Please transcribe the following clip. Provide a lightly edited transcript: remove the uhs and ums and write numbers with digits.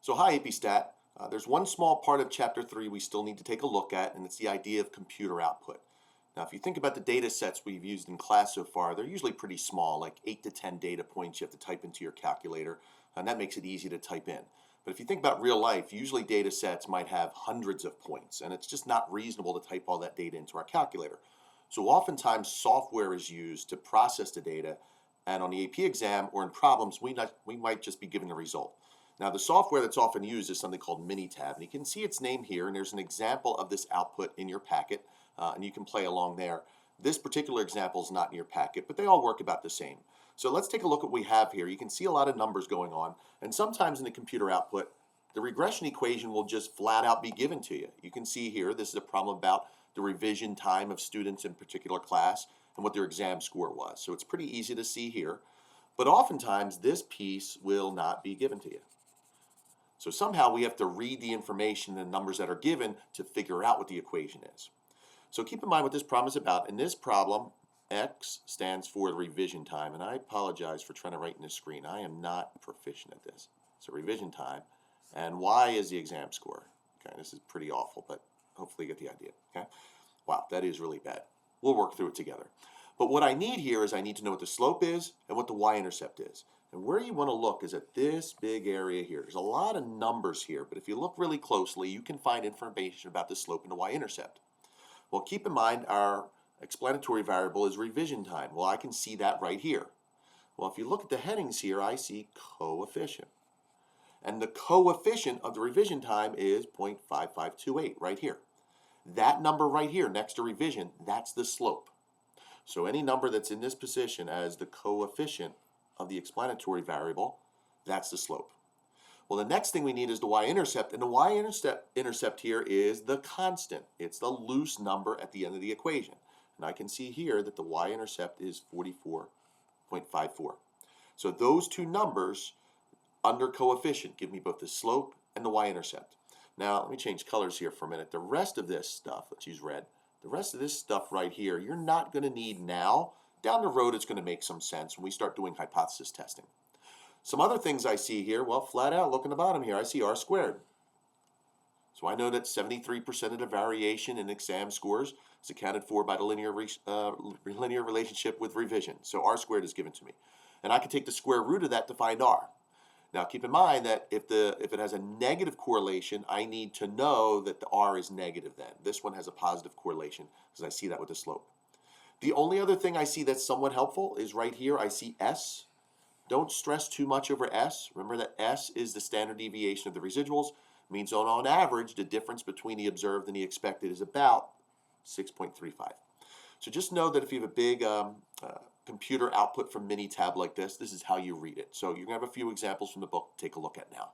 So hi, AP-Stat. There's one small part of Chapter 3 we still need to take a look at, and it's the idea of computer output. Now, if you think about the data sets we've used in class so far, they're usually pretty small, like 8 to 10 data points you have to type into your calculator, and that makes it easy to type in. But if you think about real life, usually data sets might have hundreds of points, and it's just not reasonable to type all that data into our calculator. So oftentimes software is used to process the data, and on the AP exam or in problems, we might just be given the result. Now, the software that's often used is something called Minitab, and you can see its name here, and there's an example of this output in your packet, and you can play along there. This particular example is not in your packet, but they all work about the same. So let's take a look at what we have here. You can see a lot of numbers going on, and sometimes in the computer output, the regression equation will just flat out be given to you. You can see here, this is a problem about the revision time of students in a particular class and what their exam score was. So it's pretty easy to see here, but oftentimes this piece will not be given to you. So somehow we have to read the information and the numbers that are given to figure out what the equation is. So keep in mind what this problem is about. In this problem, X stands for revision time, and I apologize for trying to write in the screen. I am not proficient at this. So revision time, and Y is the exam score. Okay, this is pretty awful, but hopefully you get the idea. Okay, wow, that is really bad. We'll work through it together. But what I need here is I need to know what the slope is and what the y-intercept is. And where you want to look is at this big area here. There's a lot of numbers here, but if you look really closely, you can find information about the slope and the y-intercept. Well, keep in mind our explanatory variable is revision time. Well, I can see that right here. Well, if you look at the headings here, I see coefficient. And the coefficient of the revision time is 0.5528 right here. That number right here next to revision, that's the slope. So any number that's in this position as the coefficient of the explanatory variable, that's the slope. Well, the next thing we need is the y-intercept, and the y-intercept here is the constant. It's the loose number at the end of the equation. And I can see here that the y-intercept is 44.54. So those two numbers under coefficient give me both the slope and the y-intercept. Now, let me change colors here for a minute. The rest of this stuff, let's use red. The rest of this stuff right here, you're not going to need now. Down the road, it's going to make some sense when we start doing hypothesis testing. Some other things I see here, well, flat out, look in the bottom here, I see r squared. So I know that 73% of the variation in exam scores is accounted for by the linear relationship with revision. So r squared is given to me. And I can take the square root of that to find r. Now keep in mind that if it has a negative correlation, I need to know that the r is negative then. This one has a positive correlation because I see that with the slope. The only other thing I see that's somewhat helpful is right here I see s. Don't stress too much over s. Remember that s is the standard deviation of the residuals. It means on average, the difference between the observed and the expected is about 6.35. So just know that if you have a big computer output from Minitab like this is how you read it. So you're going to have a few examples from the book to take a look at now.